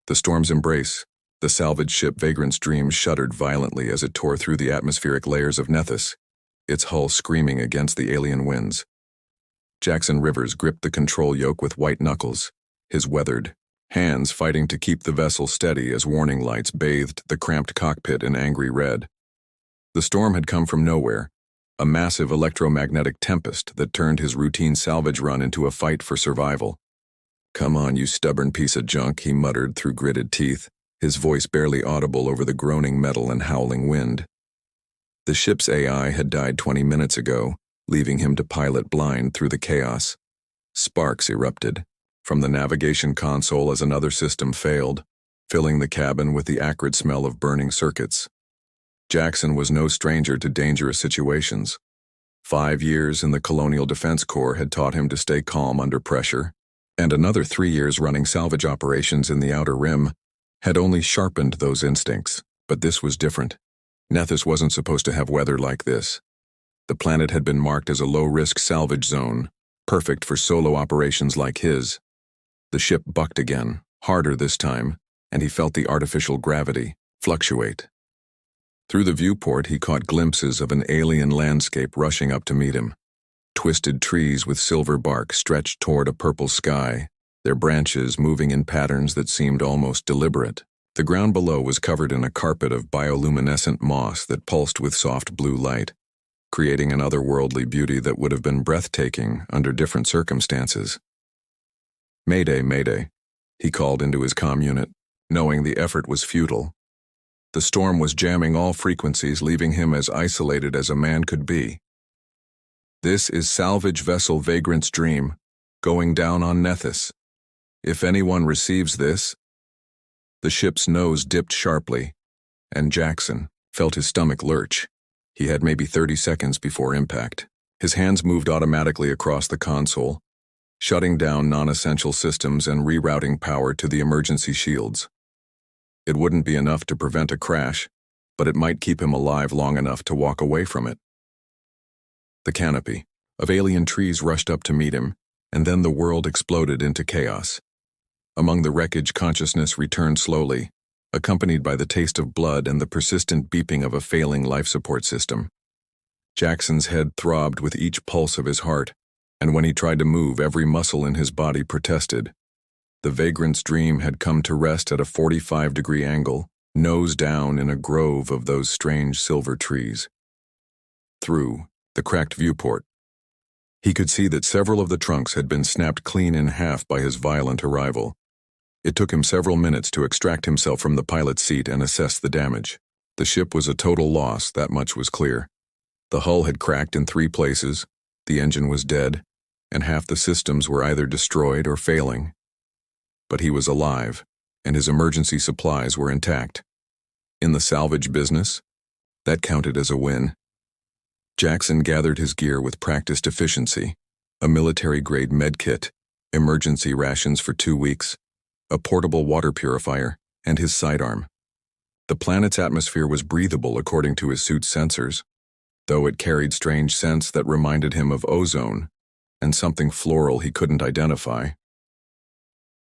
The storm's embrace, the salvage ship Vagrant's Dream shuddered violently as it tore through the atmospheric layers of Nethys, its hull screaming against the alien winds. Jackson Rivers gripped the control yoke with white knuckles, his weathered hands fighting to keep the vessel steady as warning lights bathed the cramped cockpit in angry red. The storm had come from nowhere, a massive electromagnetic tempest that turned his routine salvage run into a fight for survival. "Come on, you stubborn piece of junk," he muttered through gritted teeth, his voice barely audible over the groaning metal and howling wind. The ship's AI had died 20 minutes ago, leaving him to pilot blind through the chaos. Sparks erupted from the navigation console as another system failed, filling the cabin with the acrid smell of burning circuits. Jackson was no stranger to dangerous situations. 5 years in the Colonial Defense Corps had taught him to stay calm under pressure, and another 3 years running salvage operations in the Outer Rim had only sharpened those instincts. But this was different. Nethys wasn't supposed to have weather like this. The planet had been marked as a low-risk salvage zone, perfect for solo operations like his. The ship bucked again, harder this time, and he felt the artificial gravity fluctuate. Through the viewport, he caught glimpses of an alien landscape rushing up to meet him. Twisted trees with silver bark stretched toward a purple sky, their branches moving in patterns that seemed almost deliberate. The ground below was covered in a carpet of bioluminescent moss that pulsed with soft blue light, creating an otherworldly beauty that would have been breathtaking under different circumstances. "Mayday, mayday," he called into his comm unit, knowing the effort was futile. The storm was jamming all frequencies, leaving him as isolated as a man could be. "This is salvage vessel Vagrant's Dream, going down on Nethys. If anyone receives this..." The ship's nose dipped sharply, and Jackson felt his stomach lurch. He had maybe 30 seconds before impact. His hands moved automatically across the console, shutting down non-essential systems and rerouting power to the emergency shields. It wouldn't be enough to prevent a crash, but it might keep him alive long enough to walk away from it. The canopy of alien trees rushed up to meet him, and then the world exploded into chaos. Among the wreckage, consciousness returned slowly, accompanied by the taste of blood and the persistent beeping of a failing life support system. Jackson's head throbbed with each pulse of his heart, and when he tried to move, every muscle in his body protested. The Vagrant's Dream had come to rest at a 45-degree angle, nose down in a grove of those strange silver trees. Through the cracked viewport, he could see that several of the trunks had been snapped clean in half by his violent arrival. It took him several minutes to extract himself from the pilot's seat and assess the damage. The ship was a total loss, that much was clear. The hull had cracked in 3 places, the engine was dead, and half the systems were either destroyed or failing. But he was alive, and his emergency supplies were intact. In the salvage business, that counted as a win. Jackson gathered his gear with practiced efficiency: a military-grade medkit, emergency rations for 2 weeks, a portable water purifier, and his sidearm. The planet's atmosphere was breathable according to his suit's sensors, though it carried strange scents that reminded him of ozone and something floral he couldn't identify.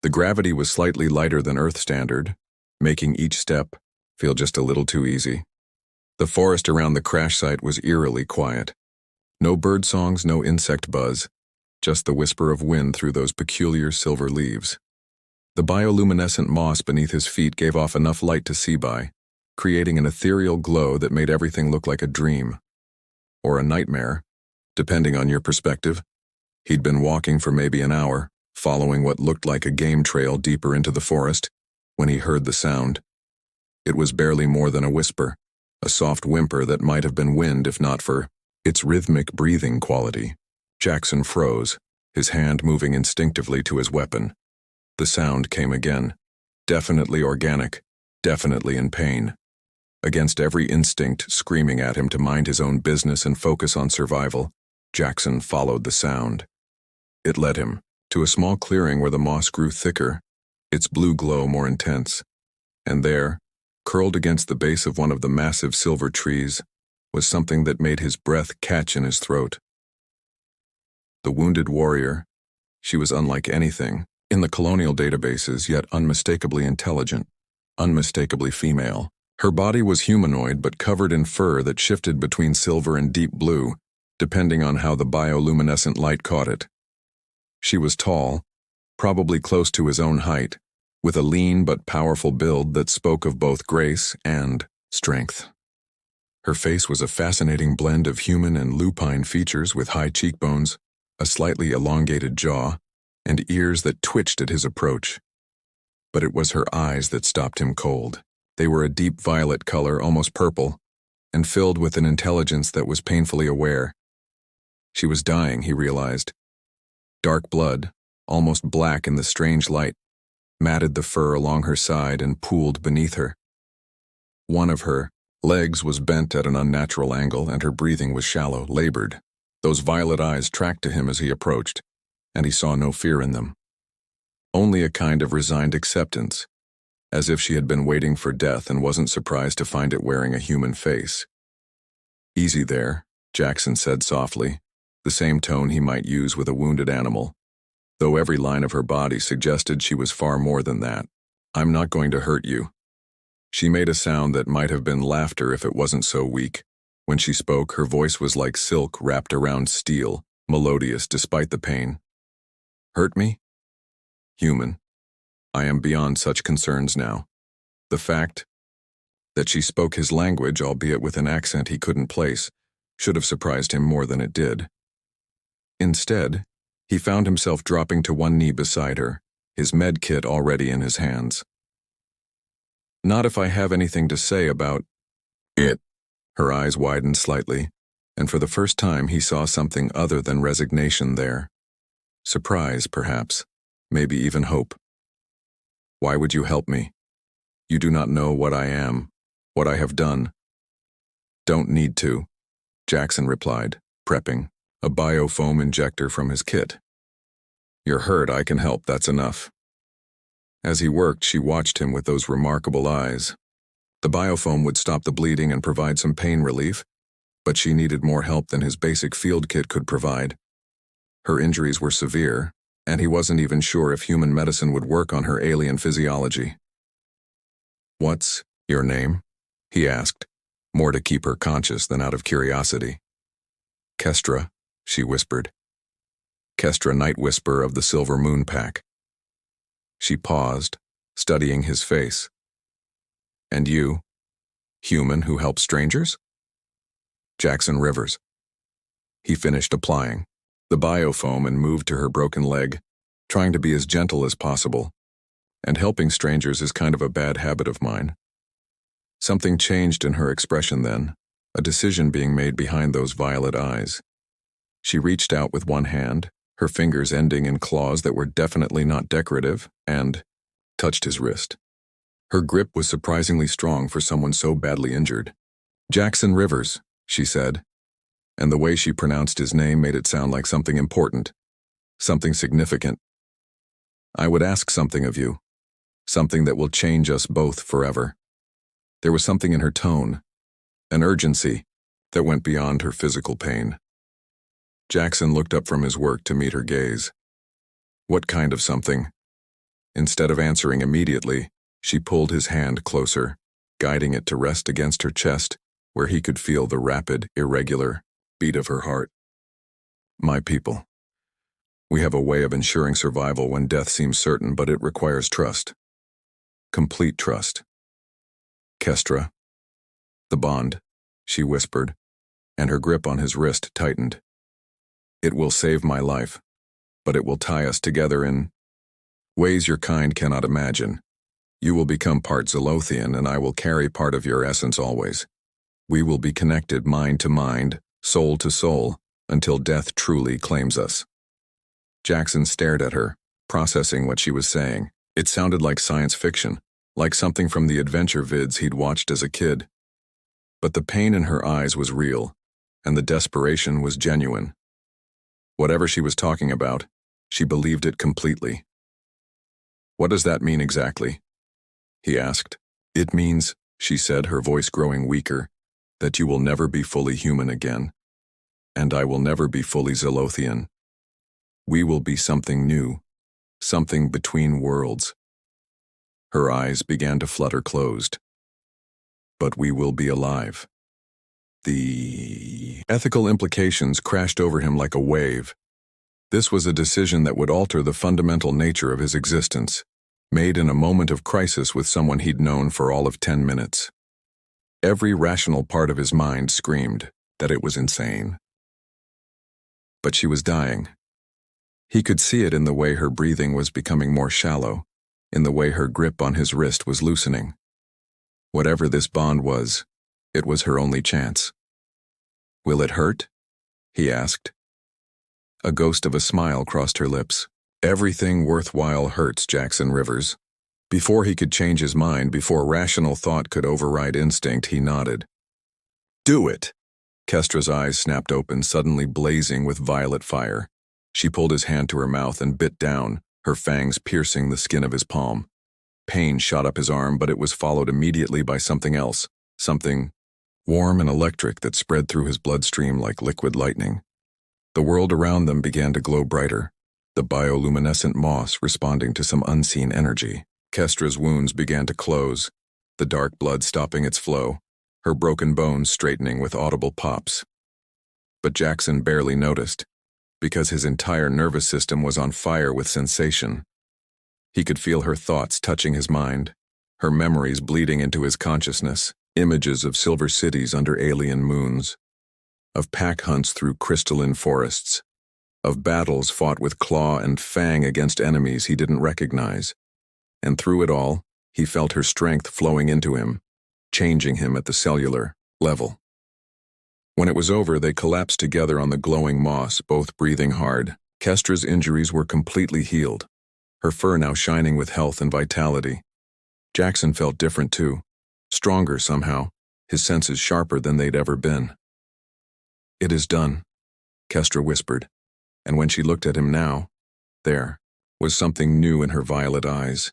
The gravity was slightly lighter than Earth standard, making each step feel just a little too easy. The forest around the crash site was eerily quiet. No bird songs, no insect buzz, just the whisper of wind through those peculiar silver leaves. The bioluminescent moss beneath his feet gave off enough light to see by, creating an ethereal glow that made everything look like a dream. Or a nightmare, depending on your perspective. He'd been walking for maybe an hour, following what looked like a game trail deeper into the forest, when he heard the sound. It was barely more than a whisper, a soft whimper that might have been wind if not for its rhythmic breathing quality. Jackson froze, his hand moving instinctively to his weapon. The sound came again, definitely organic, definitely in pain. Against every instinct screaming at him to mind his own business and focus on survival, Jackson followed the sound. It led him to a small clearing where the moss grew thicker, its blue glow more intense, and there, curled against the base of one of the massive silver trees, was something that made his breath catch in his throat. The wounded warrior, she was unlike anything In the colonial databases, yet unmistakably intelligent, unmistakably female. Her body was humanoid but covered in fur that shifted between silver and deep blue, depending on how the bioluminescent light caught it. She was tall, probably close to his own height, with a lean but powerful build that spoke of both grace and strength. Her face was a fascinating blend of human and lupine features with high cheekbones, a slightly elongated jaw, and ears that twitched at his approach. But it was her eyes that stopped him cold. They were a deep violet color, almost purple, and filled with an intelligence that was painfully aware. She was dying, he realized. Dark blood, almost black in the strange light, matted the fur along her side and pooled beneath her. One of her legs was bent at an unnatural angle, and her breathing was shallow, labored. Those violet eyes tracked to him as he approached, and he saw no fear in them. Only a kind of resigned acceptance, as if she had been waiting for death and wasn't surprised to find it wearing a human face. "Easy there," Jackson said softly, the same tone he might use with a wounded animal, though every line of her body suggested she was far more than that. "I'm not going to hurt you." She made a sound that might have been laughter if it wasn't so weak. When she spoke, her voice was like silk wrapped around steel, melodious despite the pain. "Hurt me? Human. I am beyond such concerns now." The fact that she spoke his language, albeit with an accent he couldn't place, should have surprised him more than it did. Instead, he found himself dropping to one knee beside her, his med kit already in his hands. "Not if I have anything to say about it." Her eyes widened slightly, and for the first time he saw something other than resignation there. Surprise, perhaps, maybe even hope. "Why would you help me? You do not know what I am, what I have done." "Don't need to," Jackson replied, prepping a biofoam injector from his kit. "You're hurt, I can help, that's enough." As he worked, she watched him with those remarkable eyes. The biofoam would stop the bleeding and provide some pain relief, but she needed more help than his basic field kit could provide. Her injuries were severe, and he wasn't even sure if human medicine would work on her alien physiology. "What's your name?" he asked, more to keep her conscious than out of curiosity. "Kestra," she whispered. Kestra, Night Whisper of the Silver Moon Pack. She paused, studying his face. "And you? Human who helps strangers?" "Jackson Rivers." He finished applying the biofoam and moved to her broken leg, trying to be as gentle as possible. "And helping strangers is kind of a bad habit of mine." Something changed in her expression then, a decision being made behind those violet eyes. She reached out with one hand, her fingers ending in claws that were definitely not decorative, and touched his wrist. Her grip was surprisingly strong for someone so badly injured. "Jackson Rivers," she said, and the way she pronounced his name made it sound like something important, something significant. "I would ask something of you, something that will change us both forever." There was something in her tone, an urgency, that went beyond her physical pain. Jackson looked up from his work to meet her gaze. "What kind of something?" Instead of answering immediately, she pulled his hand closer, guiding it to rest against her chest, where he could feel the rapid, irregular beat of her heart. "My people. We have a way of ensuring survival when death seems certain, but it requires trust. Complete trust. Kestra." "The bond," she whispered, and her grip on his wrist tightened. "It will save my life, but it will tie us together in ways your kind cannot imagine. You will become part Zolothian, and I will carry part of your essence always. We will be connected mind to mind, soul to soul, until death truly claims us." Jackson stared at her, processing what she was saying. It sounded like science fiction, like something from the adventure vids he'd watched as a kid. But the pain in her eyes was real, and the desperation was genuine. Whatever she was talking about, she believed it completely. "What does that mean exactly?" he asked. "It means," she said, her voice growing weaker, "that you will never be fully human again. And I will never be fully Zolothian. We will be something new, something between worlds. Her eyes began to flutter closed. But we will be alive. The ethical implications crashed over him like a wave. This was a decision that would alter the fundamental nature of his existence, made in a moment of crisis with someone he'd known for all of 10 minutes. Every rational part of his mind screamed that it was insane. But she was dying. He could see it in the way her breathing was becoming more shallow, in the way her grip on his wrist was loosening. Whatever this bond was, it was her only chance. "Will it hurt?" he asked. A ghost of a smile crossed her lips. Everything worthwhile hurts, Jackson Rivers. Before he could change his mind, before rational thought could override instinct, he nodded. "Do it!" Kestra's eyes snapped open, suddenly blazing with violet fire. She pulled his hand to her mouth and bit down, her fangs piercing the skin of his palm. Pain shot up his arm, but it was followed immediately by something else, something warm and electric that spread through his bloodstream like liquid lightning. The world around them began to glow brighter, the bioluminescent moss responding to some unseen energy. Kestra's wounds began to close, the dark blood stopping its flow, her broken bones straightening with audible pops. But Jackson barely noticed, because his entire nervous system was on fire with sensation. He could feel her thoughts touching his mind, her memories bleeding into his consciousness, images of silver cities under alien moons, of pack hunts through crystalline forests, of battles fought with claw and fang against enemies he didn't recognize. And through it all, he felt her strength flowing into him, changing him at the cellular level. When it was over, they collapsed together on the glowing moss, both breathing hard. Kestra's injuries were completely healed, her fur now shining with health and vitality. Jackson felt different too, stronger somehow, his senses sharper than they'd ever been. "It is done," Kestra whispered, and when she looked at him now, there was something new in her violet eyes,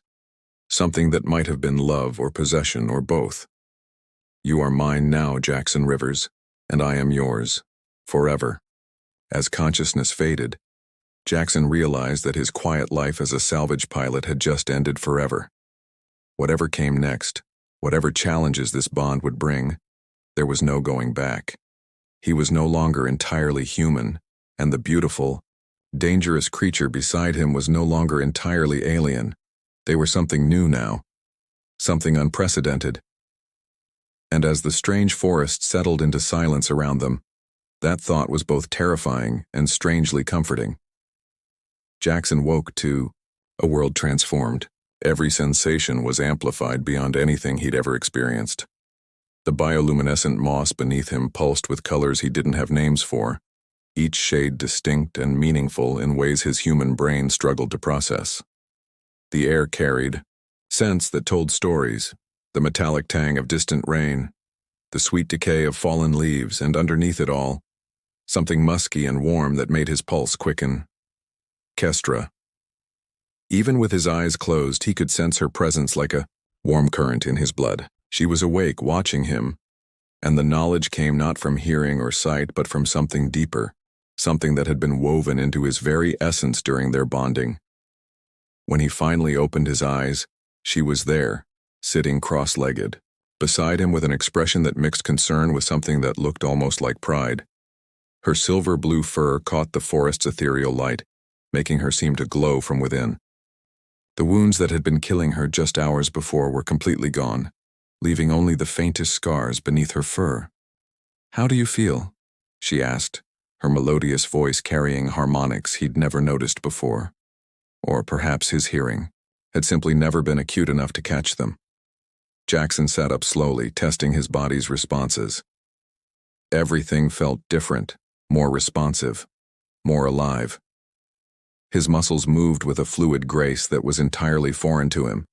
something that might have been love or possession or both. "You are mine now, Jackson Rivers, and I am yours, forever." As consciousness faded, Jackson realized that his quiet life as a salvage pilot had just ended forever. Whatever came next, whatever challenges this bond would bring, there was no going back. He was no longer entirely human, and the beautiful, dangerous creature beside him was no longer entirely alien. They were something new now, something unprecedented. And as the strange forest settled into silence around them, that thought was both terrifying and strangely comforting. Jackson woke to a world transformed. Every sensation was amplified beyond anything he'd ever experienced. The bioluminescent moss beneath him pulsed with colors he didn't have names for, each shade distinct and meaningful in ways his human brain struggled to process. The air carried scents that told stories, the metallic tang of distant rain, the sweet decay of fallen leaves, and underneath it all, something musky and warm that made his pulse quicken. Kestra. Even with his eyes closed, he could sense her presence like a warm current in his blood. She was awake, watching him, and the knowledge came not from hearing or sight, but from something deeper, something that had been woven into his very essence during their bonding. When he finally opened his eyes, she was there, sitting cross-legged, beside him with an expression that mixed concern with something that looked almost like pride. Her silver-blue fur caught the forest's ethereal light, making her seem to glow from within. The wounds that had been killing her just hours before were completely gone, leaving only the faintest scars beneath her fur. "How do you feel?" she asked, her melodious voice carrying harmonics he'd never noticed before. Or perhaps his hearing had simply never been acute enough to catch them. Jackson sat up slowly, testing his body's responses. Everything felt different, more responsive, more alive. His muscles moved with a fluid grace that was entirely foreign to him,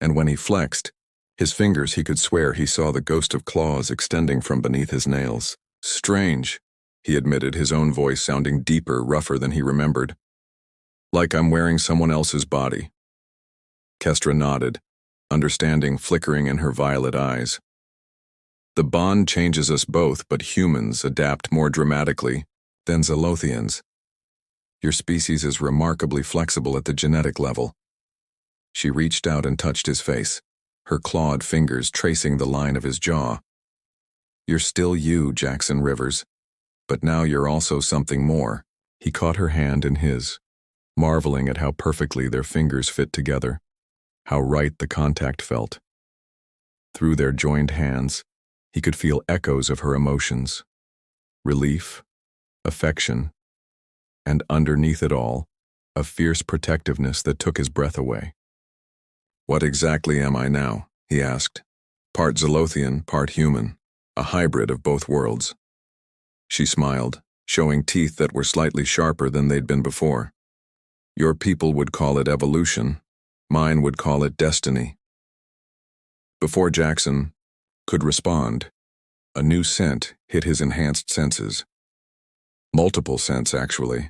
and when he flexed, his fingers, he could swear he saw the ghost of claws extending from beneath his nails. "Strange," he admitted, his own voice sounding deeper, rougher than he remembered. "Like I'm wearing someone else's body." Kestra nodded, understanding flickering in her violet eyes. "The bond changes us both, but humans adapt more dramatically than Zolothians. Your species is remarkably flexible at the genetic level. She reached out and touched his face, her clawed fingers tracing the line of his jaw. You're still you, Jackson Rivers, but now you're also something more. He caught her hand in his, marveling at how perfectly their fingers fit together, how right the contact felt. Through their joined hands, he could feel echoes of her emotions, relief, affection, and underneath it all, a fierce protectiveness that took his breath away. What exactly am I now? He asked. Part Zolothian, part human, a hybrid of both worlds. She smiled, showing teeth that were slightly sharper than they'd been before. Your people would call it evolution, mine would call it destiny. Before Jackson could respond, a new scent hit his enhanced senses. Multiple scents, actually.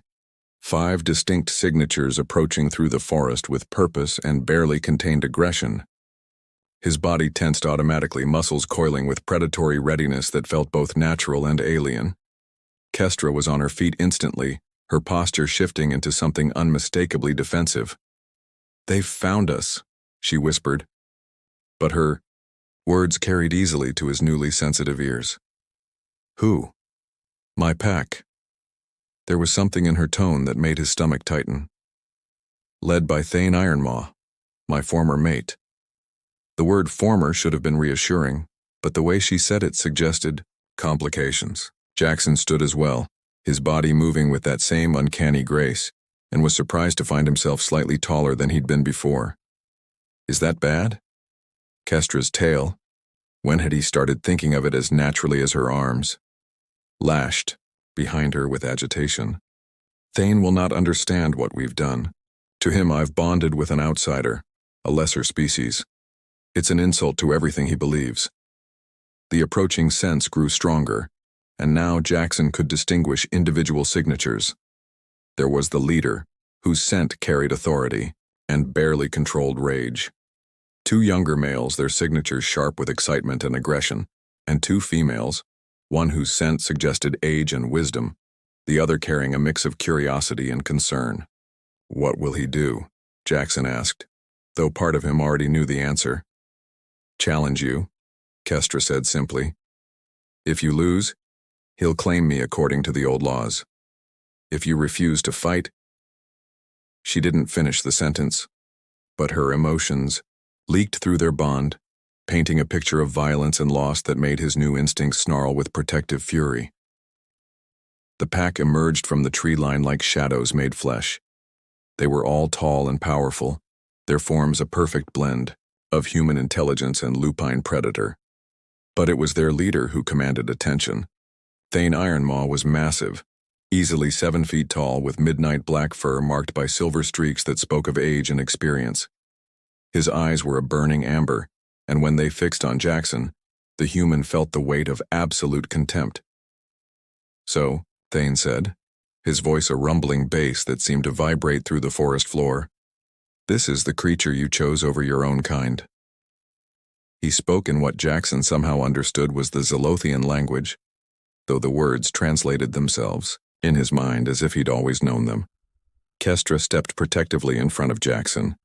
5 distinct signatures approaching through the forest with purpose and barely contained aggression. His body tensed automatically, muscles coiling with predatory readiness that felt both natural and alien. Kestra was on her feet instantly, her posture shifting into something unmistakably defensive. They've found us, she whispered. But her words carried easily to his newly sensitive ears. Who? My pack. There was something in her tone that made his stomach tighten. Led by Thane Ironmaw, my former mate. The word former should have been reassuring, but the way she said it suggested complications. Jackson stood as well, his body moving with that same uncanny grace, and was surprised to find himself slightly taller than he'd been before. Is that bad? Kestra's tail. When had he started thinking of it as naturally as her arms? Lashed behind her with agitation. Thane will not understand what we've done. To him, I've bonded with an outsider, a lesser species. It's an insult to everything he believes. The approaching sense grew stronger, and now Jackson could distinguish individual signatures. There was the leader, whose scent carried authority, and barely controlled rage. 2 younger males, their signatures sharp with excitement and aggression, and 2 females, one whose scent suggested age and wisdom, the other carrying a mix of curiosity and concern. What will he do? Jackson asked, though part of him already knew the answer. Challenge you, Kestra said simply. If you lose, he'll claim me according to the old laws. If you refuse to fight... She didn't finish the sentence, but her emotions leaked through their bond, painting a picture of violence and loss that made his new instincts snarl with protective fury. The pack emerged from the tree line like shadows made flesh. They were all tall and powerful, their forms a perfect blend of human intelligence and lupine predator. But it was their leader who commanded attention. Thane Ironmaw was massive, easily 7 feet tall with midnight black fur marked by silver streaks that spoke of age and experience. His eyes were a burning amber, and when they fixed on Jackson, the human felt the weight of absolute contempt. So, Thane said, his voice a rumbling bass that seemed to vibrate through the forest floor, this is the creature you chose over your own kind. He spoke in what Jackson somehow understood was the Zolothian language, though the words translated themselves in his mind as if he'd always known them. Kestra stepped protectively in front of Jackson,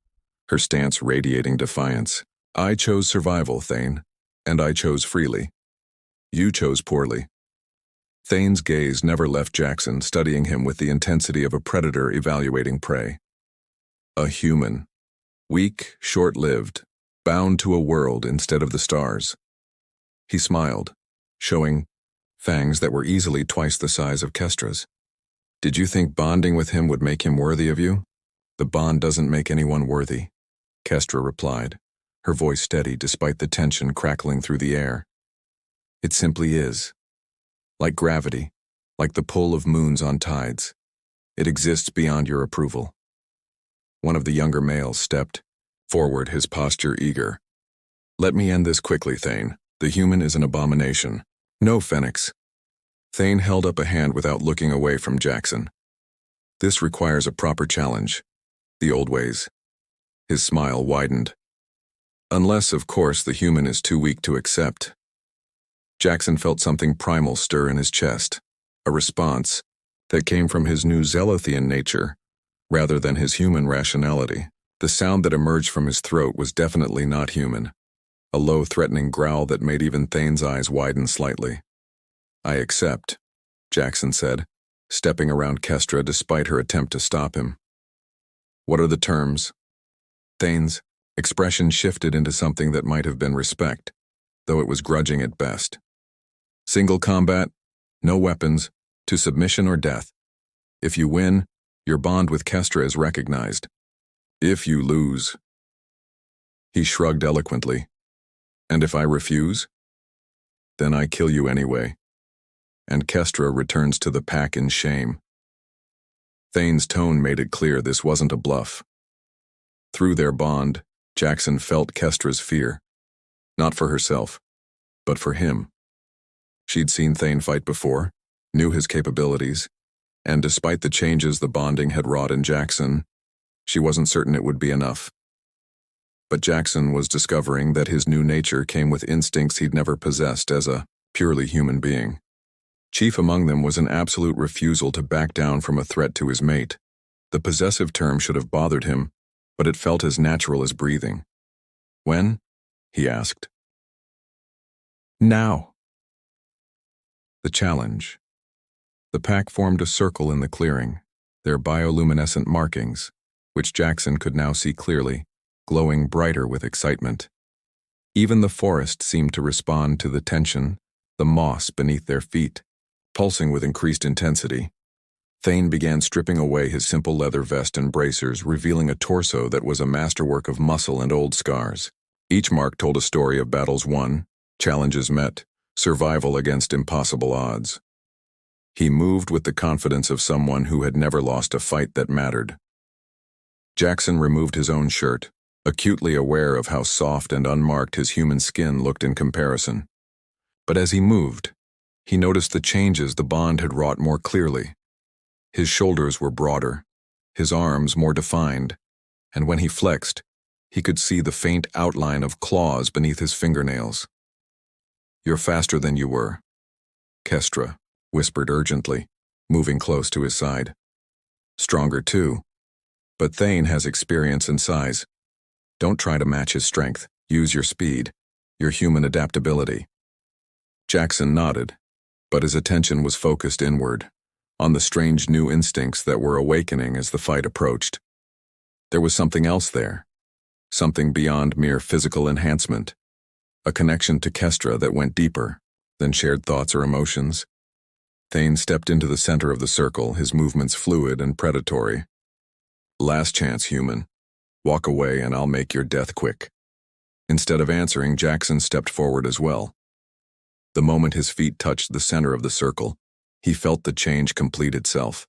her stance radiating defiance. I chose survival, Thane, and I chose freely. You chose poorly. Thane's gaze never left Jackson, studying him with the intensity of a predator evaluating prey. A human. Weak, short-lived, bound to a world instead of the stars. He smiled, showing fangs that were easily twice the size of Kestra's. Did you think bonding with him would make him worthy of you? The bond doesn't make anyone worthy, Kestra replied, her voice steady despite the tension crackling through the air. It simply is. Like gravity, like the pull of moons on tides. It exists beyond your approval. One of the younger males stepped forward, his posture eager. Let me end this quickly, Thane. The human is an abomination. No, Phoenix. Thane held up a hand without looking away from Jackson. This requires a proper challenge. The old ways. His smile widened. Unless, of course, the human is too weak to accept. Jackson felt something primal stir in his chest, a response that came from his new Zelothian nature, rather than his human rationality. The sound that emerged from his throat was definitely not human, a low, threatening growl that made even Thane's eyes widen slightly. "I accept," Jackson said, stepping around Kestra despite her attempt to stop him. "What are the terms?" Thane's expression shifted into something that might have been respect, though it was grudging at best. "Single combat, no weapons, to submission or death. If you win, your bond with Kestra is recognized. If you lose..." He shrugged eloquently. "And if I refuse? Then I kill you anyway." And Kestra returns to the pack in shame. Thane's tone made it clear this wasn't a bluff. Through their bond, Jackson felt Kestra's fear. Not for herself, but for him. She'd seen Thane fight before, knew his capabilities, and despite the changes the bonding had wrought in Jackson, she wasn't certain it would be enough. But Jackson was discovering that his new nature came with instincts he'd never possessed as a purely human being. Chief among them was an absolute refusal to back down from a threat to his mate. The possessive term should have bothered him, but it felt as natural as breathing. "When?" he asked. "Now." The challenge. The pack formed a circle in the clearing, their bioluminescent markings, which Jackson could now see clearly, glowing brighter with excitement. Even the forest seemed to respond to the tension, the moss beneath their feet, pulsing with increased intensity. Thane began stripping away his simple leather vest and bracers, revealing a torso that was a masterwork of muscle and old scars. Each mark told a story of battles won, challenges met, survival against impossible odds. He moved with the confidence of someone who had never lost a fight that mattered. Jackson removed his own shirt, acutely aware of how soft and unmarked his human skin looked in comparison. But as he moved, he noticed the changes the bond had wrought more clearly. His shoulders were broader, his arms more defined, and when he flexed, he could see the faint outline of claws beneath his fingernails. "You're faster than you were," Kestra whispered urgently, moving close to his side. "Stronger too. But Thane has experience and size. Don't try to match his strength. Use your speed, your human adaptability." Jackson nodded, but his attention was focused inward, on the strange new instincts that were awakening as the fight approached. There was something else there, something beyond mere physical enhancement, a connection to Kestra that went deeper than shared thoughts or emotions. Thane stepped into the center of the circle, his movements fluid and predatory. "Last chance, human. Walk away and I'll make your death quick." Instead of answering, Jackson stepped forward as well. The moment his feet touched the center of the circle, he felt the change complete itself.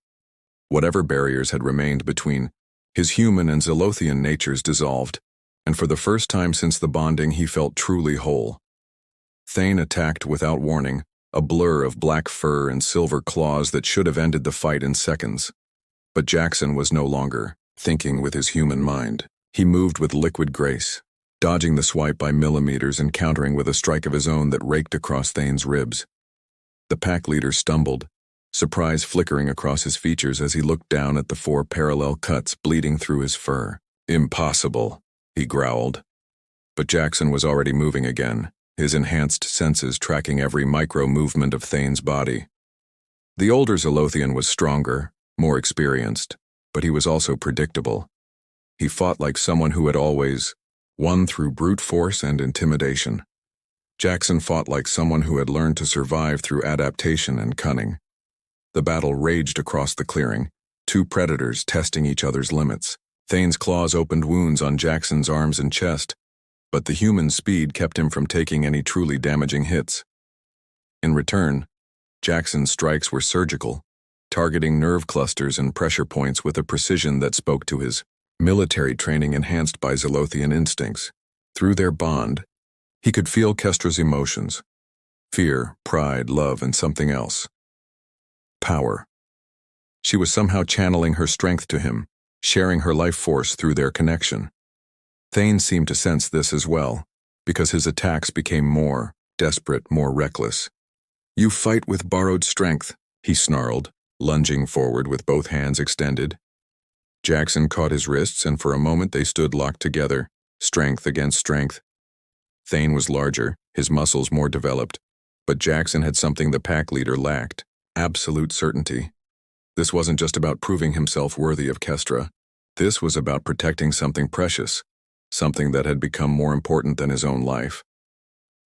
Whatever barriers had remained between his human and Zelothian natures dissolved, and for the first time since the bonding he felt truly whole. Thane attacked without warning, a blur of black fur and silver claws that should have ended the fight in seconds. But Jackson was no longer thinking with his human mind. He moved with liquid grace, dodging the swipe by millimeters and countering with a strike of his own that raked across Thane's ribs. The pack leader stumbled, surprise flickering across his features as he looked down at the 4 parallel cuts bleeding through his fur. "Impossible," he growled. But Jackson was already moving again, his enhanced senses tracking every micro-movement of Thane's body. The older Zelothian was stronger, more experienced, but he was also predictable. He fought like someone who had always won through brute force and intimidation. Jackson fought like someone who had learned to survive through adaptation and cunning. The battle raged across the clearing, 2 predators testing each other's limits. Thane's claws opened wounds on Jackson's arms and chest, but the human speed kept him from taking any truly damaging hits. In return, Jackson's strikes were surgical, targeting nerve clusters and pressure points with a precision that spoke to his military training enhanced by Zelothian instincts. Through their bond, he could feel Kestra's emotions: fear, pride, love, and something else. Power. She was somehow channeling her strength to him, sharing her life force through their connection. Thane seemed to sense this as well, because his attacks became more desperate, more reckless. "You fight with borrowed strength," he snarled, lunging forward with both hands extended. Jackson caught his wrists, and for a moment they stood locked together, strength against strength. Thane was larger, his muscles more developed, but Jackson had something the pack leader lacked: absolute certainty. This wasn't just about proving himself worthy of Kestra. This was about protecting something precious, something that had become more important than his own life.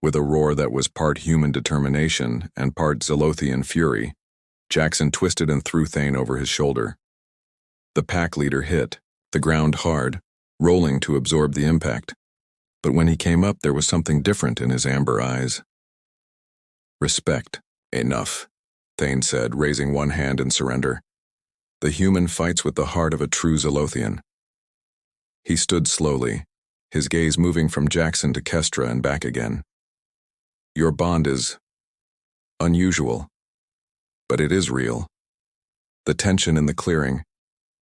With a roar that was part human determination and part Zolothian fury, Jackson twisted and threw Thane over his shoulder. The pack leader hit the ground hard, rolling to absorb the impact. But when he came up, there was something different in his amber eyes. Respect. Enough, Thane said, raising one hand in surrender. The human fights with the heart of a true Zolothian. He stood slowly, his gaze moving from Jackson to Kestra and back again. Your bond is unusual, but it is real. The tension in the clearing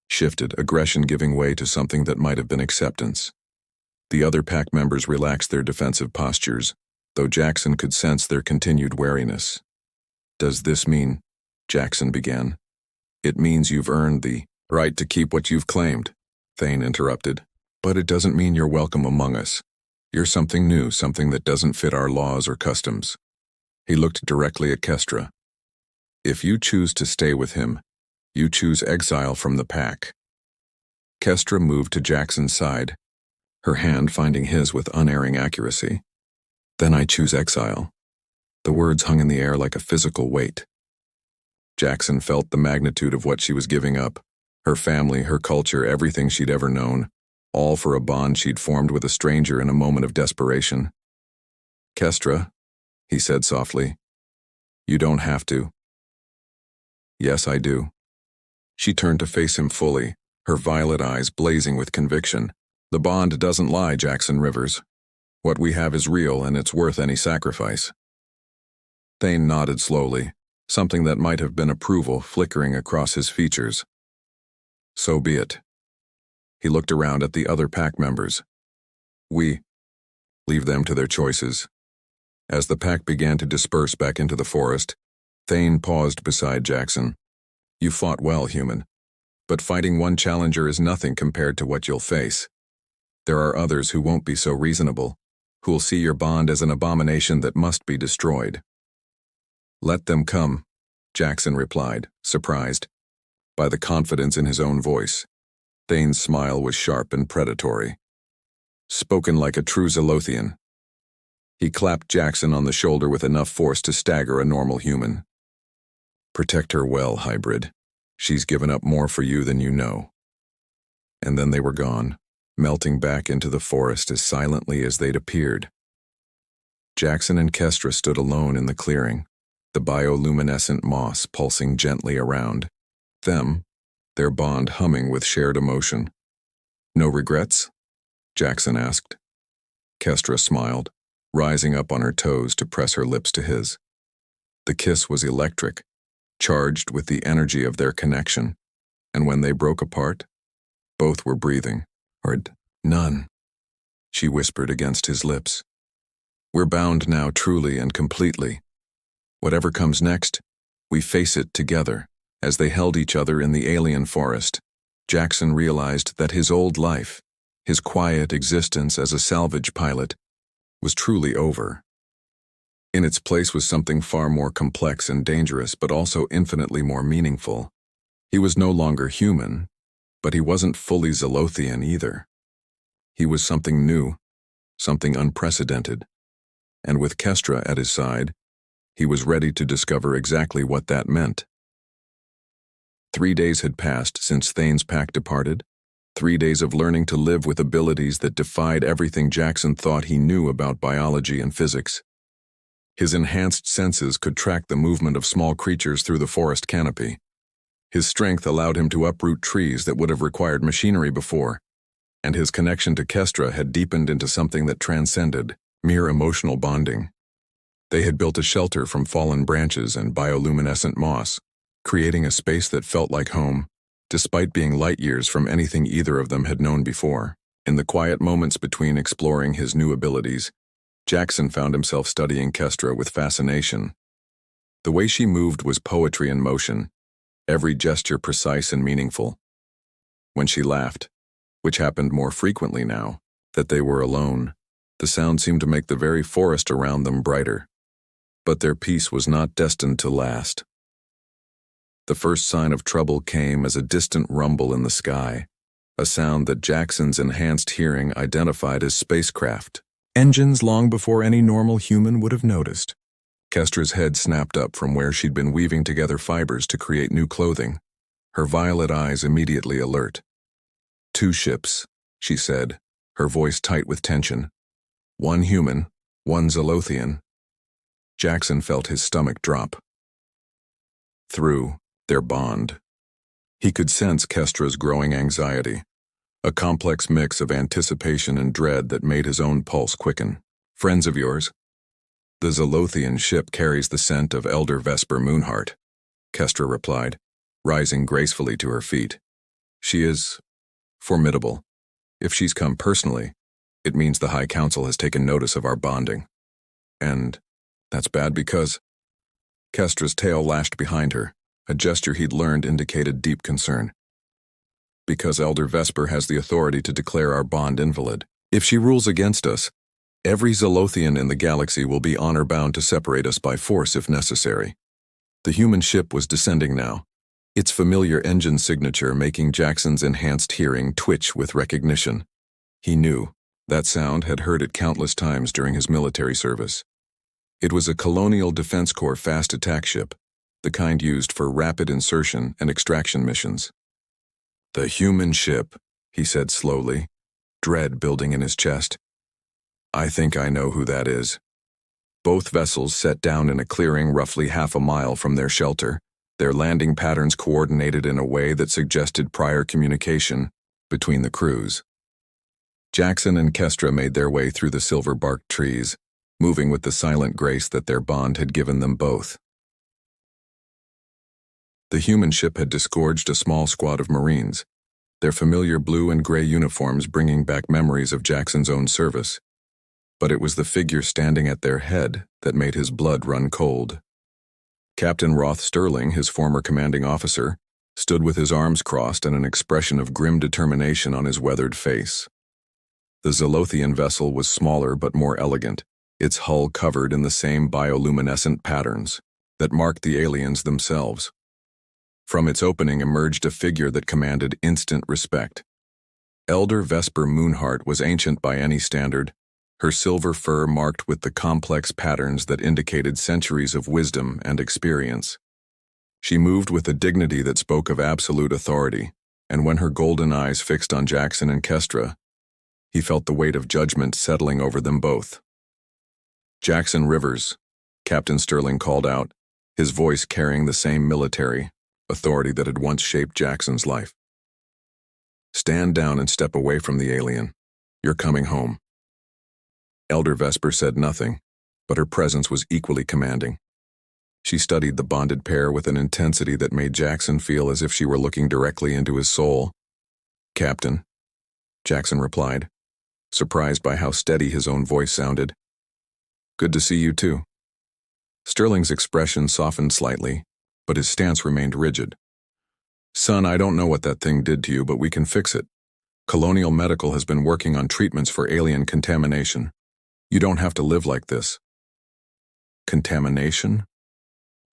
shifted, aggression giving way to something that might have been acceptance. The other pack members relaxed their defensive postures, though Jackson could sense their continued wariness. Does this mean? Jackson began. It means you've earned the right to keep what you've claimed, Thane interrupted. But it doesn't mean you're welcome among us. You're something new, something that doesn't fit our laws or customs. He looked directly at Kestra. If you choose to stay with him, you choose exile from the pack. Kestra moved to Jackson's side, her hand finding his with unerring accuracy. Then I choose exile. The words hung in the air like a physical weight. Jackson felt the magnitude of what she was giving up. Her family, her culture, everything she'd ever known. All for a bond she'd formed with a stranger in a moment of desperation. Kestra, he said softly, you don't have to. Yes, I do. She turned to face him fully, her violet eyes blazing with conviction. The bond doesn't lie, Jackson Rivers. What we have is real, and it's worth any sacrifice. Thane nodded slowly, something that might have been approval flickering across his features. So be it. He looked around at the other pack members. We leave them to their choices. As the pack began to disperse back into the forest, Thane paused beside Jackson. You fought well, human. But fighting one challenger is nothing compared to what you'll face. There are others who won't be so reasonable, who'll see your bond as an abomination that must be destroyed. Let them come, Jackson replied, surprised by the confidence in his own voice. Thane's smile was sharp and predatory. Spoken like a true Zolothian. He clapped Jackson on the shoulder with enough force to stagger a normal human. Protect her well, hybrid. She's given up more for you than you know. And then they were gone, melting back into the forest as silently as they'd appeared. Jackson and Kestra stood alone in the clearing, the bioluminescent moss pulsing gently around them, their bond humming with shared emotion. No regrets? Jackson asked. Kestra smiled, rising up on her toes to press her lips to his. The kiss was electric, charged with the energy of their connection, and when they broke apart, both were breathing hard. None, she whispered against his lips. We're bound now truly and completely. Whatever comes next, we face it together. As they held each other in the alien forest, Jackson realized that his old life, his quiet existence as a salvage pilot, was truly over. In its place was something far more complex and dangerous, but also infinitely more meaningful. He was no longer human, but he wasn't fully Zolothian either. He was something new, something unprecedented, and with Kestra at his side, he was ready to discover exactly what that meant. 3 days had passed since Thane's pack departed, 3 days of learning to live with abilities that defied everything Jackson thought he knew about biology and physics. His enhanced senses could track the movement of small creatures through the forest canopy. His strength allowed him to uproot trees that would have required machinery before, and his connection to Kestra had deepened into something that transcended mere emotional bonding. They had built a shelter from fallen branches and bioluminescent moss, creating a space that felt like home, despite being light years from anything either of them had known before. In the quiet moments between exploring his new abilities, Jackson found himself studying Kestra with fascination. The way she moved was poetry in motion, every gesture precise and meaningful. When she laughed, which happened more frequently now that they were alone, the sound seemed to make the very forest around them brighter. But their peace was not destined to last. The first sign of trouble came as a distant rumble in the sky, a sound that Jackson's enhanced hearing identified as spacecraft engines long before any normal human would have noticed. Kestra's head snapped up from where she'd been weaving together fibers to create new clothing, her violet eyes immediately alert. "Two ships," she said, her voice tight with tension. "One human, one Zolothian." Jackson felt his stomach drop. Through their bond. He could sense Kestra's growing anxiety, a complex mix of anticipation and dread that made his own pulse quicken. "Friends of yours?" "The Zolothian ship carries the scent of Elder Vesper Moonheart," Kestra replied, rising gracefully to her feet. "She is formidable. If she's come personally, it means the High Council has taken notice of our bonding. And that's bad because..." Kestra's tail lashed behind her, a gesture he'd learned indicated deep concern. "Because Elder Vesper has the authority to declare our bond invalid. If she rules against us, every Zolothian in the galaxy will be honor-bound to separate us by force if necessary." The human ship was descending now, its familiar engine signature making Jackson's enhanced hearing twitch with recognition. He knew that sound, had heard it countless times during his military service. It was a Colonial Defense Corps fast attack ship, the kind used for rapid insertion and extraction missions. "The human ship," he said slowly, dread building in his chest. "I think I know who that is." Both vessels set down in a clearing roughly half a mile from their shelter, their landing patterns coordinated in a way that suggested prior communication between the crews. Jackson and Kestra made their way through the silver-barked trees, moving with the silent grace that their bond had given them both. The human ship had disgorged a small squad of Marines, their familiar blue and gray uniforms bringing back memories of Jackson's own service. But it was the figure standing at their head that made his blood run cold. Captain Roth Sterling, his former commanding officer, stood with his arms crossed and an expression of grim determination on his weathered face. The Zolothian vessel was smaller but more elegant, its hull covered in the same bioluminescent patterns that marked the aliens themselves. From its opening emerged a figure that commanded instant respect. Elder Vesper Moonheart was ancient by any standard, her silver fur marked with the complex patterns that indicated centuries of wisdom and experience. She moved with a dignity that spoke of absolute authority, and when her golden eyes fixed on Jackson and Kestra, he felt the weight of judgment settling over them both. "Jackson Rivers," Captain Sterling called out, his voice carrying the same military authority that had once shaped Jackson's life. "Stand down and step away from the alien. You're coming home." Elder Vesper said nothing, but her presence was equally commanding. She studied the bonded pair with an intensity that made Jackson feel as if she were looking directly into his soul. "Captain," Jackson replied, surprised by how steady his own voice sounded. "Good to see you too." Sterling's expression softened slightly, but his stance remained rigid. "Son, I don't know what that thing did to you, but we can fix it. Colonial Medical has been working on treatments for alien contamination. You don't have to live like this." "Contamination?"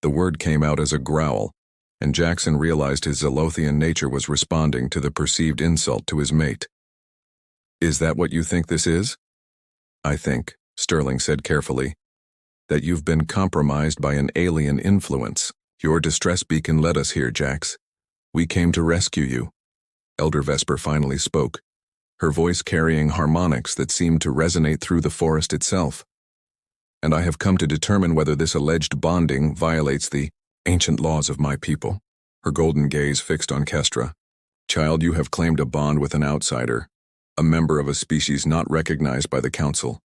The word came out as a growl, and Jackson realized his Zolothian nature was responding to the perceived insult to his mate. "Is that what you think this is?" "I think," Sterling said carefully, "that you've been compromised by an alien influence. Your distress beacon led us here, Jax. We came to rescue you." Elder Vesper finally spoke, her voice carrying harmonics that seemed to resonate through the forest itself. "And I have come to determine whether this alleged bonding violates the ancient laws of my people." Her golden gaze fixed on Kestra. "Child, you have claimed a bond with an outsider, a member of a species not recognized by the Council.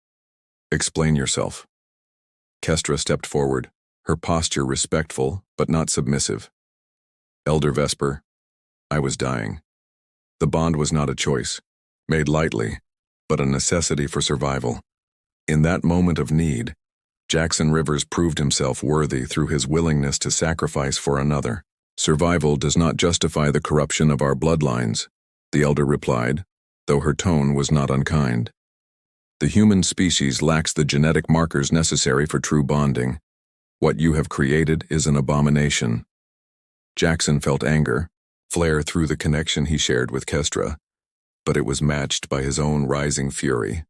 Explain yourself." Kestra stepped forward, her posture respectful but not submissive. "Elder Vesper, I was dying. The bond was not a choice, made lightly, but a necessity for survival. In that moment of need, Jackson Rivers proved himself worthy through his willingness to sacrifice for another. Survival does not justify the corruption of our bloodlines, the elder replied, though her tone was not unkind. The human species lacks the genetic markers necessary for true bonding. What you have created is an abomination. Jackson felt anger flare through the connection he shared with Kestra, but it was matched by his own rising fury.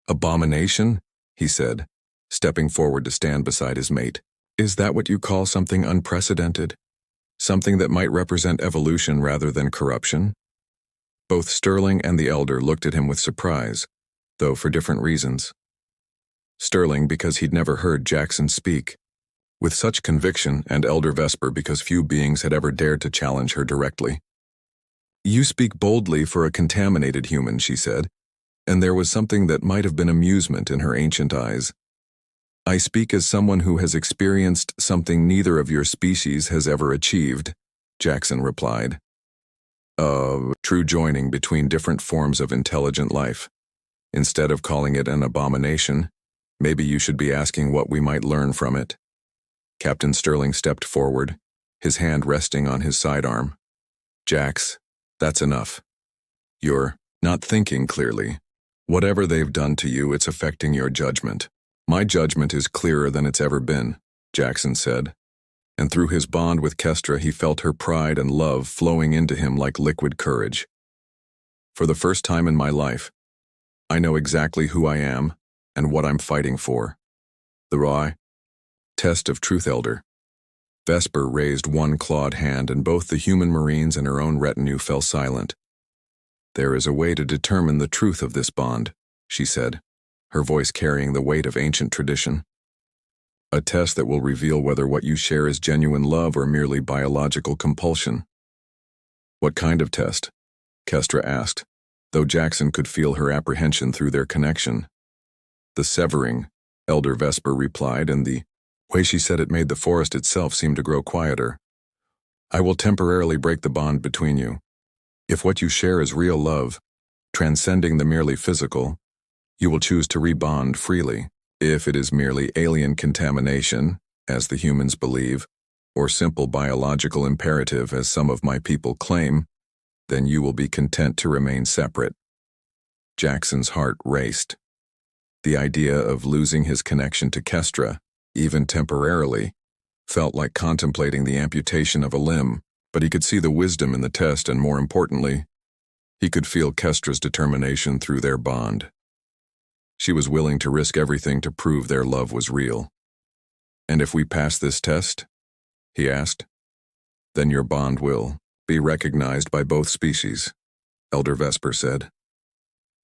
Abomination? He said, stepping forward to stand beside his mate. Is that what you call something unprecedented? Something that might represent evolution rather than corruption? Both Sterling and the elder looked at him with surprise, though for different reasons. Sterling because he'd never heard Jackson speak with such conviction, and Elder Vesper because few beings had ever dared to challenge her directly. You speak boldly for a contaminated human, she said, and there was something that might have been amusement in her ancient eyes. I speak as someone who has experienced something neither of your species has ever achieved, Jackson replied. True joining between different forms of intelligent life. Instead of calling it an abomination, maybe you should be asking what we might learn from it. Captain Sterling stepped forward, his hand resting on his sidearm. Jax, that's enough. You're not thinking clearly. Whatever they've done to you, it's affecting your judgment. My judgment is clearer than it's ever been, Jackson said, and through his bond with Kestra he felt her pride and love flowing into him like liquid courage. For the first time in my life, I know exactly who I am and what I'm fighting for. The raw test of truth, Elder. Vesper raised one clawed hand and both the human marines and her own retinue fell silent. There is a way to determine the truth of this bond, she said, her voice carrying the weight of ancient tradition. A test that will reveal whether what you share is genuine love or merely biological compulsion. What kind of test? Kestra asked, though Jackson could feel her apprehension through their connection. The severing, Elder Vesper replied, and the way she said it made the forest itself seem to grow quieter. I will temporarily break the bond between you. If what you share is real love, transcending the merely physical, you will choose to rebond freely. If it is merely alien contamination, as the humans believe, or simple biological imperative, as some of my people claim, then you will be content to remain separate. Jackson's heart raced. The idea of losing his connection to Kestra, even temporarily, felt like contemplating the amputation of a limb, but he could see the wisdom in the test, and more importantly, he could feel Kestra's determination through their bond. She was willing to risk everything to prove their love was real. And if we pass this test, he asked, then your bond will be recognized by both species, Elder Vesper said.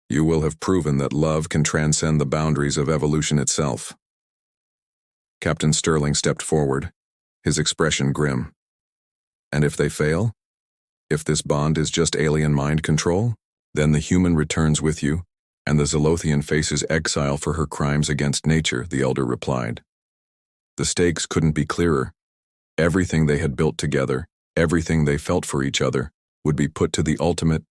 You will have proven that love can transcend the boundaries of evolution itself. Captain Sterling stepped forward, his expression grim. And if they fail? If this bond is just alien mind control, then the human returns with you, and the Zolothian faces exile for her crimes against nature, the elder replied. The stakes couldn't be clearer. Everything they had built together, everything they felt for each other, would be put to the ultimate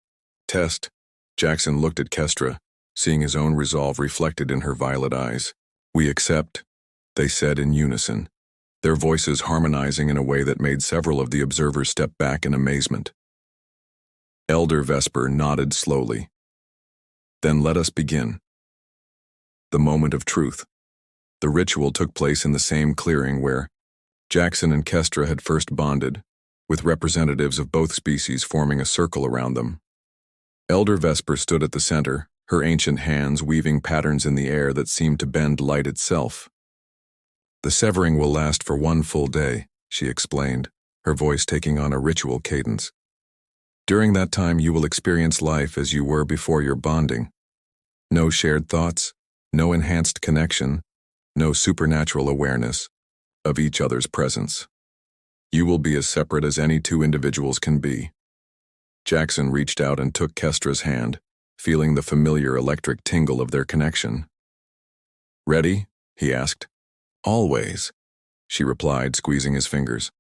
test. Jackson looked at Kestra, seeing his own resolve reflected in her violet eyes. We accept, they said in unison, their voices harmonizing in a way that made several of the observers step back in amazement. Elder Vesper nodded slowly. Then let us begin. The moment of truth. The ritual took place in the same clearing where Jackson and Kestra had first bonded, with representatives of both species forming a circle around them. Elder Vesper stood at the center, her ancient hands weaving patterns in the air that seemed to bend light itself. The severing will last for one full day, she explained, her voice taking on a ritual cadence. During that time you will experience life as you were before your bonding. No shared thoughts, no enhanced connection, no supernatural awareness of each other's presence. You will be as separate as any two individuals can be. Jackson reached out and took Kestra's hand, feeling the familiar electric tingle of their connection. Ready? He asked. Always, she replied, squeezing his fingers.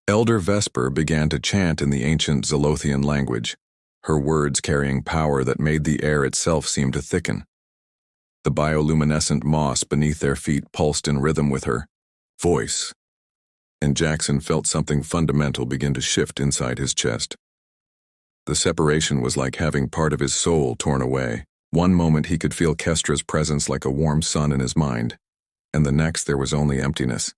Elder Vesper began to chant in the ancient Zolothian language, her words carrying power that made the air itself seem to thicken. The bioluminescent moss beneath their feet pulsed in rhythm with her voice. and Jackson felt something fundamental begin to shift inside his chest. The separation was like having part of his soul torn away. One moment he could feel Kestra's presence like a warm sun in his mind, and the next there was only emptiness.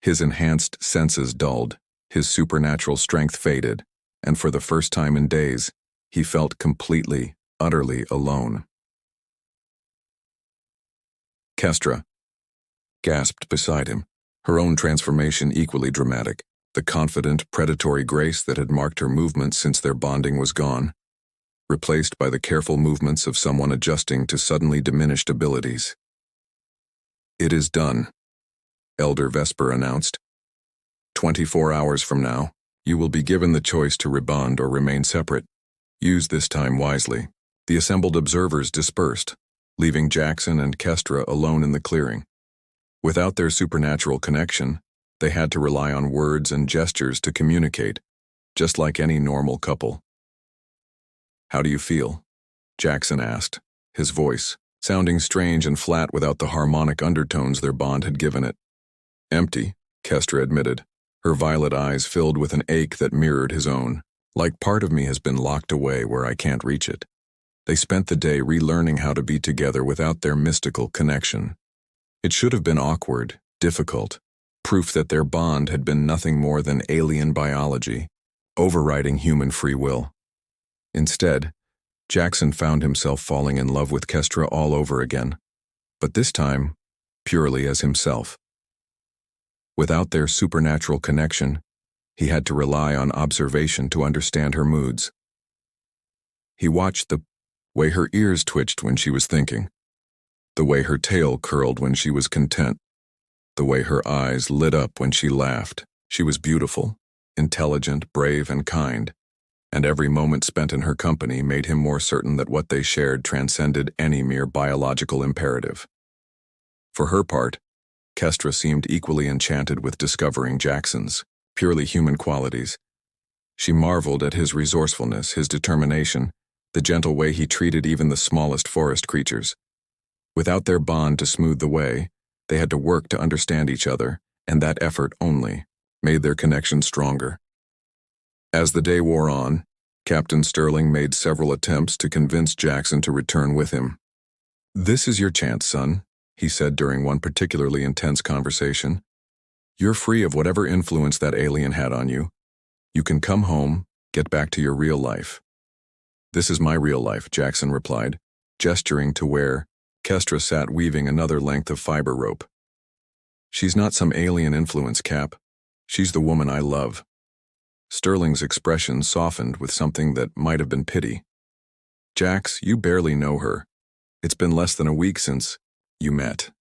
His enhanced senses dulled, his supernatural strength faded, and for the first time in days, he felt completely, utterly alone. Kestra gasped beside him, her own transformation equally dramatic. The confident, predatory grace that had marked her movements since their bonding was gone, replaced by the careful movements of someone adjusting to suddenly diminished abilities. "It is done," Elder Vesper announced. 24 hours from now, you will be given the choice to rebond or remain separate. Use this time wisely. The assembled observers dispersed, leaving Jackson and Kestra alone in the clearing. Without their supernatural connection, they had to rely on words and gestures to communicate, just like any normal couple. "How do you feel?" Jackson asked, his voice sounding strange and flat without the harmonic undertones their bond had given it. "Empty," Kestra admitted, her violet eyes filled with an ache that mirrored his own. "Like part of me has been locked away where I can't reach it." They spent the day relearning how to be together without their mystical connection. It should have been awkward, difficult, proof that their bond had been nothing more than alien biology, overriding human free will. Instead, Jackson found himself falling in love with Kestra all over again, but this time, purely as himself. Without their supernatural connection, he had to rely on observation to understand her moods. He watched the way her ears twitched when she was thinking, the way her tail curled when she was content, the way her eyes lit up when she laughed. She was beautiful, intelligent, brave, and kind, and every moment spent in her company made him more certain that what they shared transcended any mere biological imperative. For her part, Kestra seemed equally enchanted with discovering Jackson's purely human qualities. She marveled at his resourcefulness, his determination, the gentle way he treated even the smallest forest creatures. Without their bond to smooth the way, they had to work to understand each other, and that effort only made their connection stronger. As the day wore on, Captain Sterling made several attempts to convince Jackson to return with him. "This is your chance, son," he said during one particularly intense conversation. "You're free of whatever influence that alien had on you. You can come home, get back to your real life." "This is my real life," Jackson replied, gesturing to where Kestra sat weaving another length of fiber rope. "She's not some alien influence, Cap. She's the woman I love." Sterling's expression softened with something that might have been pity. "Jax, you barely know her. It's been less than a week since you met."